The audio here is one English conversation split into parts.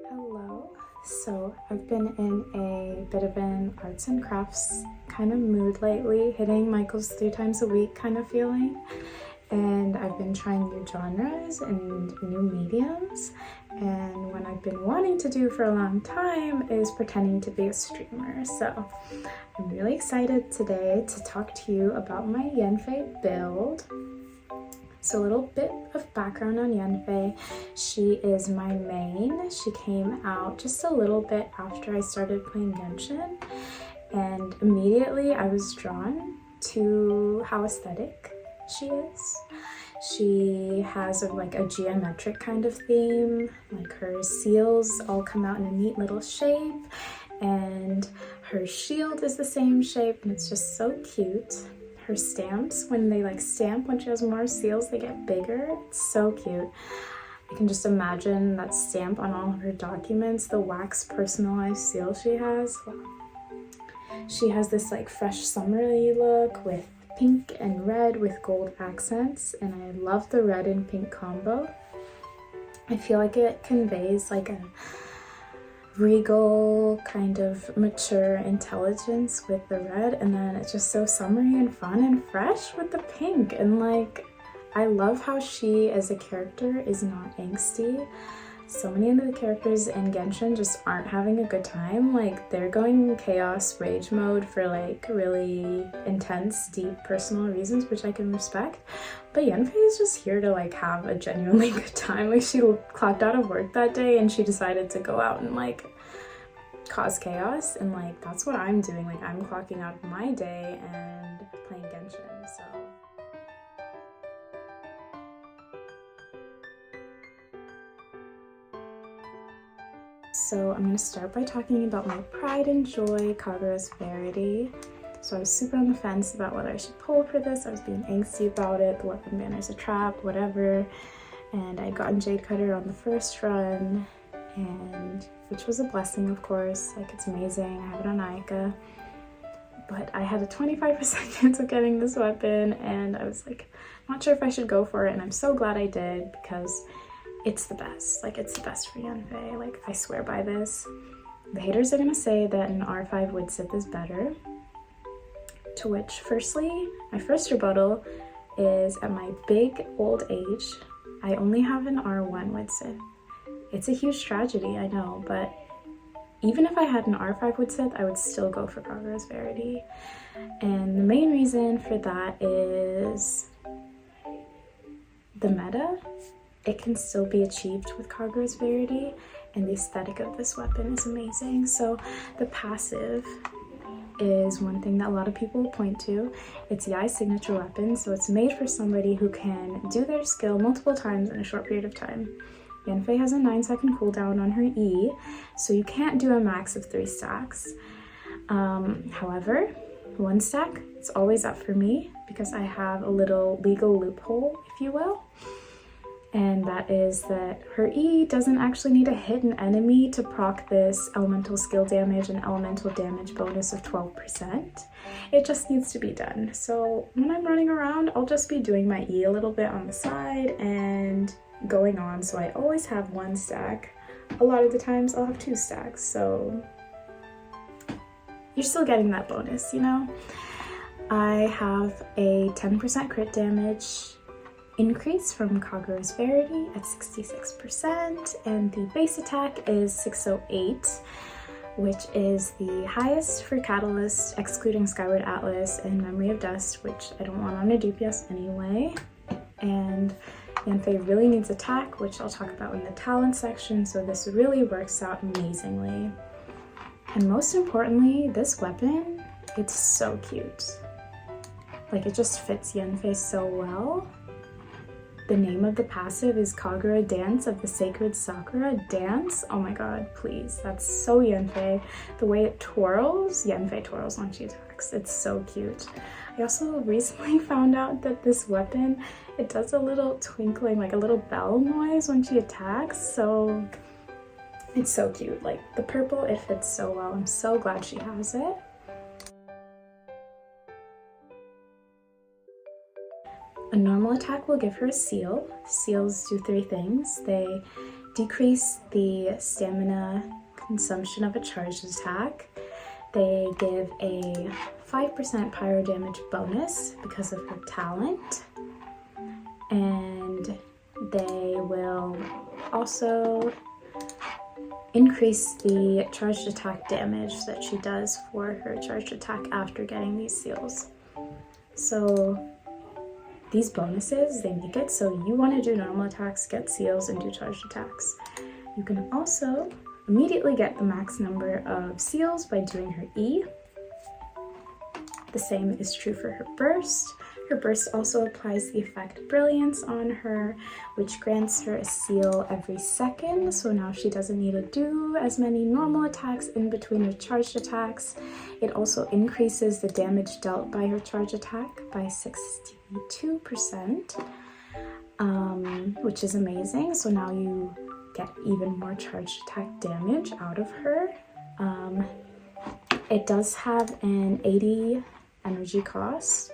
Hello. So I've been in a bit of an arts and crafts kind of mood lately, hitting Michael's 3 times a week kind of feeling. And I've been trying new genres and new mediums. And what I've been wanting to do for a long time is pretending to be a streamer. So I'm really excited today to talk to you about my yanfei build. So a little bit of background on yanfei. She is my main. She came out just a little bit after I started playing Genshin, and immediately I was drawn to how aesthetic she is. She has a geometric kind of theme, like her seals all come out in a neat little shape, and her shield is the same shape, and it's just so cute. Her stamps, when they stamp, when she has more seals, they get bigger. It's so cute. I can just imagine that stamp on all of her documents, the wax personalized seal she has. She has this fresh summery look with pink and red with gold accents, and I love the red and pink combo. I feel like it conveys a regal kind of mature intelligence with the red, and then it's just so summery and fun and fresh with the pink. And I love how she as a character is not angsty. So many of the characters in Genshin just aren't having a good time. They're going chaos rage mode for really intense, deep personal reasons, which I can respect. But yanfei is just here to have a genuinely good time. She clocked out of work that day and she decided to go out and cause chaos, and that's what I'm doing. I'm clocking out of my day and playing Genshin. So I'm going to start by talking about my pride and joy, Kagura's Verity. So I was super on the fence about whether I should pull for this. I was being angsty about it. The weapon banner's a trap, whatever. And I'd gotten Jade Cutter on the first run, and which was a blessing, of course. It's amazing. I have it on Ayaka. But I had a 25% chance of getting this weapon, and I was not sure if I should go for it. And I'm so glad I did, because it's the best. It's the best for yanfei. I swear by this. The haters are gonna say that an R5 wood sith is better. To which, firstly, my first rebuttal is, at my big old age, I only have an R1 wood sith. It's a huge tragedy, I know, but even if I had an R5 wood sith, I would still go for Kagura's Verity. And the main reason for that is the meta. It can still be achieved with Kagura's Verity, and the aesthetic of this weapon is amazing. So the passive is one thing that a lot of people point to. It's Yai's signature weapon, so it's made for somebody who can do their skill multiple times in a short period of time. Yanfei has a 9-second cooldown on her E, so you can't do a max of 3 stacks. However, 1 stack, it's always up for me, because I have a little legal loophole, if you will. And that is that her E doesn't actually need to hit an enemy to proc this elemental skill damage and elemental damage bonus of 12%. It just needs to be done. So when I'm running around, I'll just be doing my E a little bit on the side and going on. So I always have 1 stack. A lot of the times I'll have 2 stacks. So you're still getting that bonus, you know? I have a 10% crit damage increase from Kagura's Verity at 66%, and the base attack is 608, which is the highest for Catalyst, excluding Skyward Atlas and Memory of Dust, which I don't want on a DPS anyway. And yanfei really needs attack, which I'll talk about in the talent section, so this really works out amazingly. And most importantly, this weapon, it's so cute. It just fits yanfei so well. The name of the passive is Kagura Dance of the Sacred Sakura. Dance? Oh my god, please. That's so yanfei. The way it twirls, yanfei twirls when she attacks. It's so cute. I also recently found out that this weapon, it does a little twinkling, a little bell noise when she attacks, so it's so cute. The purple, it fits so well. I'm so glad she has it. A normal attack will give her a seal. Seals do 3 things. They decrease the stamina consumption of a charged attack. They give a 5% pyro damage bonus because of her talent, and they will also increase the charged attack damage that she does for her charged attack after getting these seals. So these bonuses, they make it so you want to do normal attacks, get seals, and do charged attacks. You can also immediately get the max number of seals by doing her E. The same is true for her burst. Her burst also applies the effect Brilliance on her, which grants her a seal every second, so now she doesn't need to do as many normal attacks in between her charged attacks. It also increases the damage dealt by her charge attack by 62%, which is amazing. So now you get even more charged attack damage out of her. It does have an 80 energy cost.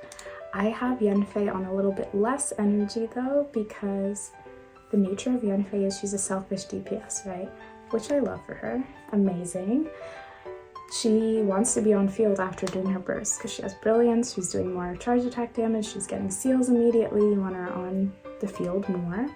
I have Yanfei on a little bit less energy though, because the nature of Yanfei is she's a selfish DPS, right? Which I love for her. Amazing. She wants to be on field after doing her burst because she has Brilliance, she's doing more charge attack damage, she's getting seals immediately, you want her on the field more.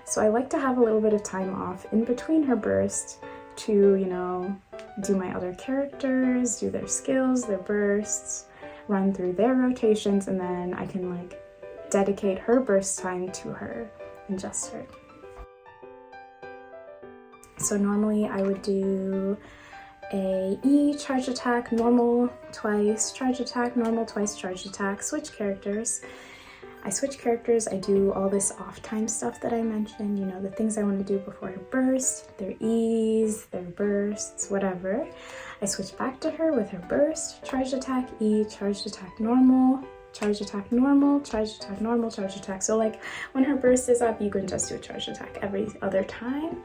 So I like to have a little bit of time off in between her burst to, you know, do my other characters, do their skills, their bursts, run through their rotations, and then I can like dedicate her burst time to her and just her. So normally I would do a E charge attack, normal twice, charge attack, normal twice, charge attack, switch characters. I switch characters, I do all this off time stuff that I mentioned, you know, the things I want to do before her burst, their E's, their bursts, whatever. I switch back to her with her burst, charge attack, E, charge attack, normal, charge attack, normal, charge attack, normal, charge attack. So like when her burst is up, you can just do a charge attack every other time.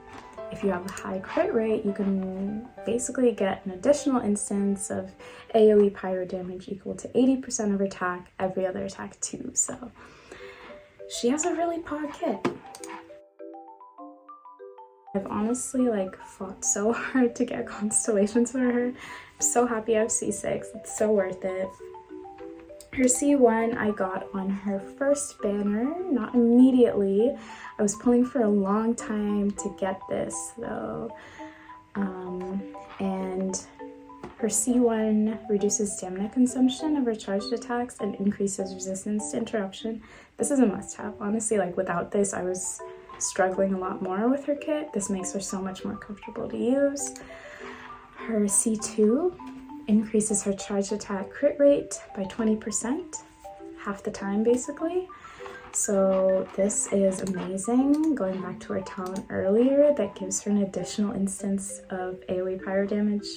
If you have a high crit rate, you can basically get an additional instance of AoE pyro damage equal to 80% of her attack every other attack too. So she has a really pod kit. I've honestly like fought so hard to get constellations for her. I'm so happy I have C6, it's so worth it. Her C1 I got on her first banner, not immediately. I was pulling for a long time to get this though. And her C1 reduces stamina consumption of her charged attacks and increases resistance to interruption. This is a must-have. Honestly, like without this, I was struggling a lot more with her kit. This makes her so much more comfortable to use. Her C2 increases her charge attack crit rate by 20%, half the time basically. So this is amazing. Going back to her talent earlier, that gives her an additional instance of AoE pyro damage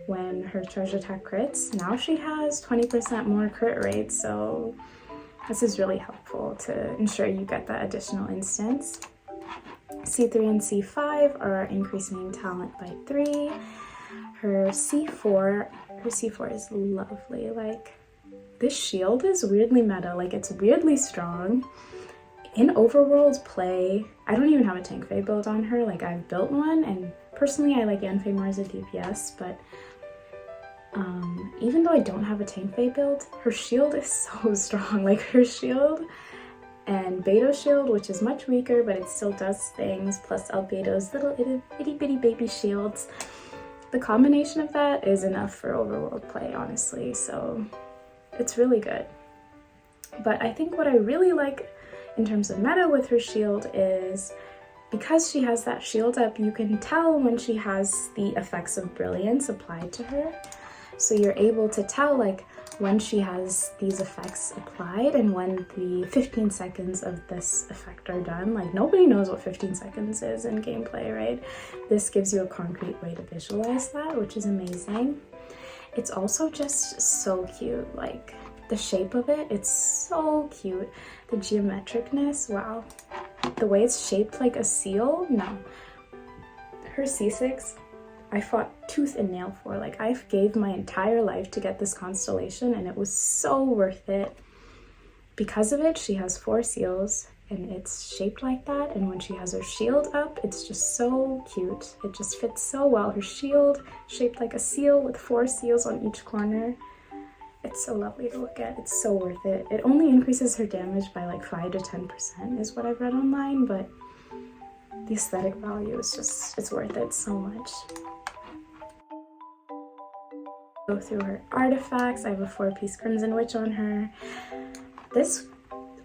when her charge attack crits. Now she has 20% more crit rate, so this is really helpful to ensure you get that additional instance. C3 and C5 are increasing talent by 3. Her C4 is lovely. Like, this shield is weirdly meta, like it's weirdly strong. In overworld play, I don't even have a tank fei build on her, like I've built one, and personally I like yanfei more as a DPS, but even though I don't have a tank fei build, her shield is so strong. Like her shield and Beto shield, which is much weaker, but it still does things, plus Albedo's little itty bitty baby shields. The combination of that is enough for overworld play, honestly, so it's really good. But I think what I really like in terms of meta with her shield is because she has that shield up, you can tell when she has the effects of Brilliance applied to her. So you're able to tell like when she has these effects applied and when the 15 seconds of this effect are done. Like nobody knows what 15 seconds is in gameplay, right? This gives you a concrete way to visualize that, which is amazing. It's also just so cute, like the shape of it, it's so cute. The geometricness, wow. The way it's shaped like a seal, no. Her C6, I fought tooth and nail for. Like I gave my entire life to get this constellation and it was so worth it. Because of it, she has 4 seals. and it's shaped like that, and when she has her shield up, it's just so cute. It just fits so well. Her shield shaped like a seal with 4 seals on each corner. It's so lovely to look at. It's so worth it. It only increases her damage by like 5 to 10% is what I've read online, but the aesthetic value is just, it's worth it so much. Go through her artifacts. I have a 4-piece Crimson Witch on her. This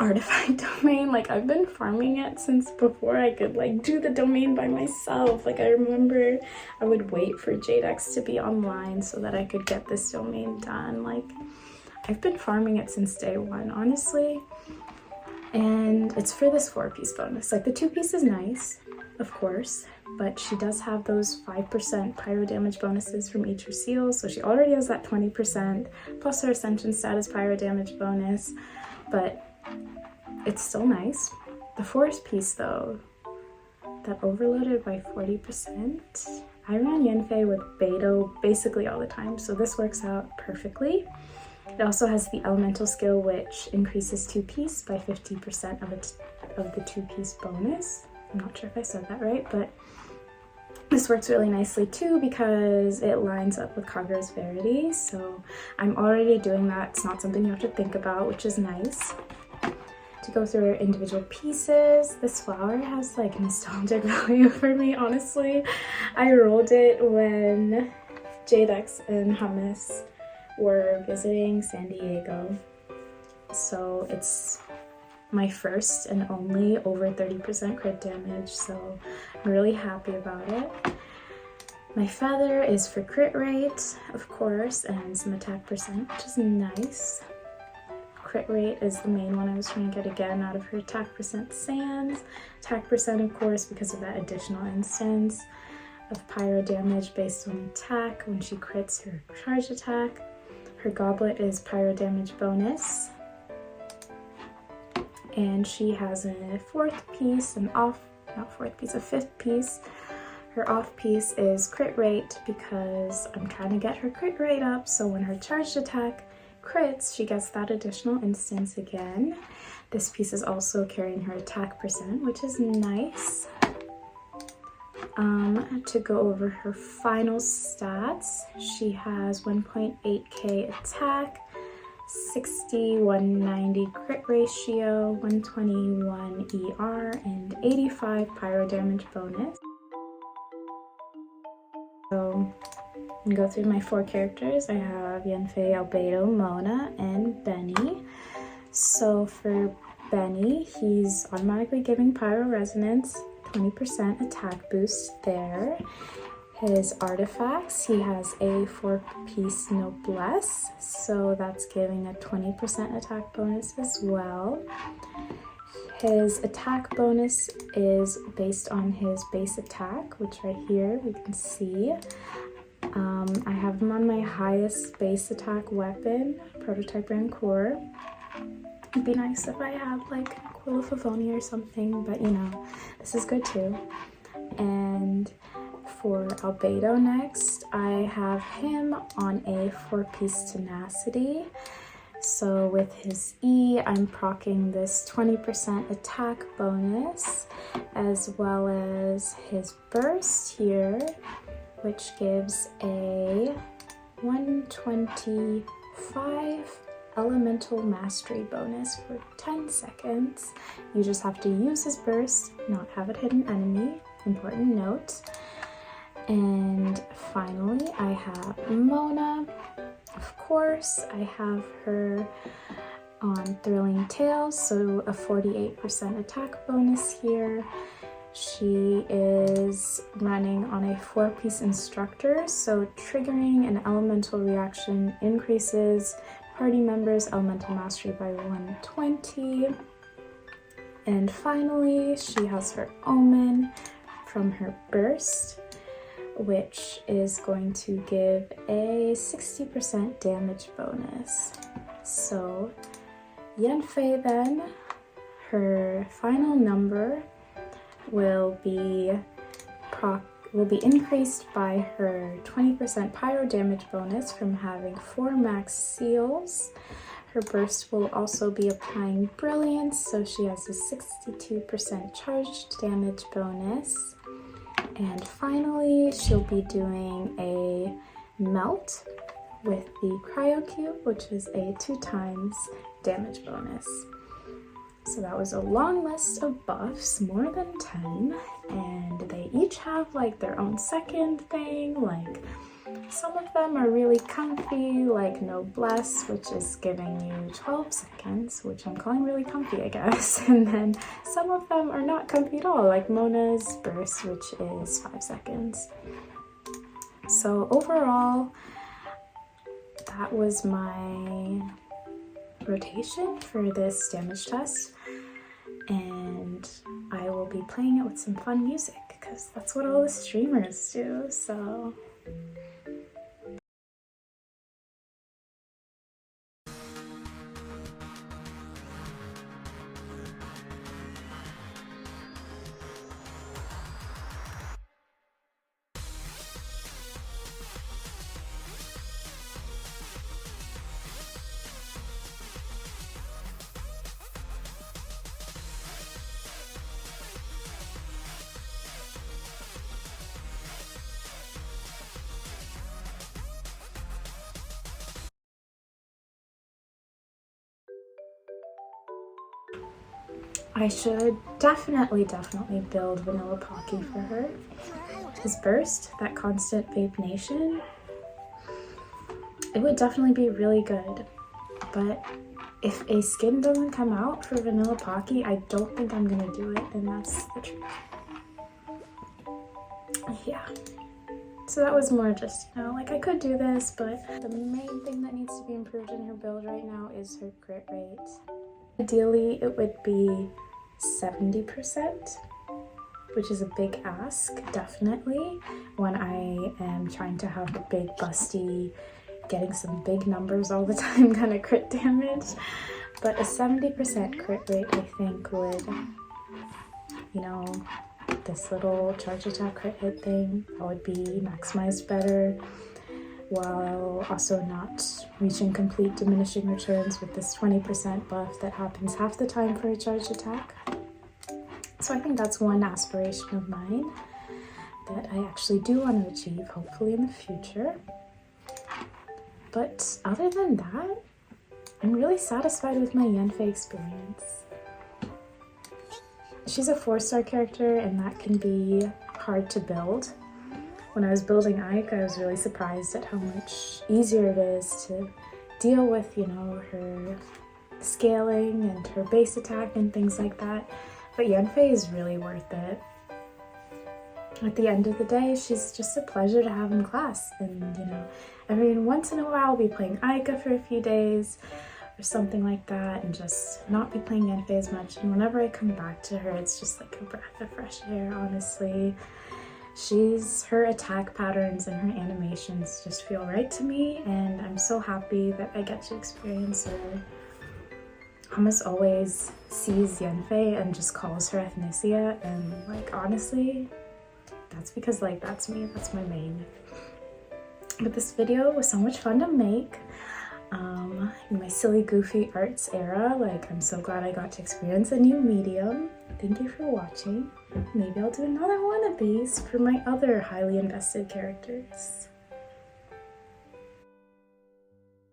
artifact domain, like I've been farming it since before I could like do the domain by myself. Like I remember I would wait for Jadex to be online so that I could get this domain done. Like I've been farming it since day 1, honestly. And it's for this 4-piece bonus. Like the 2-piece is nice, of course, but she does have those 5% pyro damage bonuses from each her seals, so she already has that 20%, plus her Ascension status pyro damage bonus, but it's still nice. The 4th piece though, that overloaded by 40%, I run yanfei with Beidou basically all the time, so this works out perfectly. It also has the elemental skill, which increases 2-piece by 50% of the 2-piece bonus. I'm not sure if I said that right, but this works really nicely too because it lines up with Kagura's Verity, so I'm already doing that. It's not something you have to think about, which is nice. To go through our individual pieces, this flower has like nostalgic value for me, honestly. I rolled it when Jadex and Hummus were visiting San Diego, so it's my first and only over 30% crit damage, so I'm really happy about it. My feather is for crit rate, of course, and some attack percent, which is nice. Crit rate is the main one I was trying to get again out of her attack percent sands. Attack percent, of course, because of that additional instance of pyro damage based on attack when she crits her charge attack. Her goblet is pyro damage bonus. And she has a 4th piece, a 5th piece. Her off piece is crit rate because I'm trying to get her crit rate up, so when her charged attack crits, she gets that additional instance again. This piece is also carrying her attack percent, which is nice. To go over her final stats, she has 1.8k attack, 60, 190 crit ratio, 121 ER, and 85 pyro damage bonus. So I'm gonna go through my 4 characters. I have Yanfei, Albedo, Mona, and Benny. So for Benny, he's automatically giving pyro resonance, 20% attack boost there. His artifacts, he has a 4-piece noblesse, so that's giving a 20% attack bonus as well. His attack bonus is based on his base attack, which right here we can see. I have him on my highest base attack weapon, Prototype Rancor. It'd be nice if I had like Quill of Favoni or something, but you know, this is good too. And for Albedo next, I have him on a 4-piece tenacity. So with his E, I'm proccing this 20% attack bonus, as well as his burst here, which gives a 125 elemental mastery bonus for 10 seconds. You just have to use his burst, not have it hit an enemy. Important note. And finally, I have Mona. Of course, I have her on Thrilling Tales, so a 48% attack bonus here. She is running on a 4-piece instructor, so triggering an elemental reaction increases party members' elemental mastery by 120. And finally, she has her Omen from her burst, which is going to give a 60% damage bonus. So Yanfei then, her final number will be increased by her 20% pyro damage bonus from having 4 max seals. Her burst will also be applying brilliance, so she has a 62% charged damage bonus. And finally, she'll be doing a melt with the cryo cube, which is a 2 times damage bonus. So that was a long list of buffs, more than 10, and they each have like their own second thing. Like some of them are really comfy, like Noblesse, which is giving you 12 seconds, which I'm calling really comfy, I guess. And then some of them are not comfy at all, like Mona's burst, which is 5 seconds. So overall, that was my rotation for this damage test, and I will be playing it with some fun music because that's what all the streamers do. So I should definitely build Vanilla Pocky for her. His burst, that constant vape nation, it would definitely be really good. But if a skin doesn't come out for Vanilla Pocky, I don't think I'm gonna do it, and that's the truth. Yeah. So that was more just, you know, like I could do this, but the main thing that needs to be improved in her build right now is her crit rate. Ideally, it would be 70%, which is a big ask, definitely, when I am trying to have a big, busty, getting some big numbers all the time kind of crit damage. But a 70% crit rate, I think, would, you know, this little charge attack crit hit thing, that would be maximized better, while also not reaching complete diminishing returns with this 20% buff that happens half the time for a charge attack. So I think that's one aspiration of mine that I actually do want to achieve, hopefully in the future. But other than that, I'm really satisfied with my Yanfei experience. She's a 4-star character, and that can be hard to build. When I was building Ike, I was really surprised at how much easier it is to deal with, you know, her scaling and her base attack and things like that. But Yanfei is really worth it. At the end of the day, she's just a pleasure to have in class. And, you know, every once in a while I'll be playing Aika for a few days or something like that and just not be playing Yanfei as much. And whenever I come back to her, it's just like a breath of fresh air, honestly. Her attack patterns and her animations just feel right to me, and I'm so happy that I get to experience her. Hamas always sees Yanfei and just calls her ethnicia, and like honestly, that's because like that's me, that's my main. But this video was so much fun to make. In my silly goofy arts era, like I'm so glad I got to experience a new medium. Thank you for watching. Maybe I'll do another one of these for my other highly invested characters.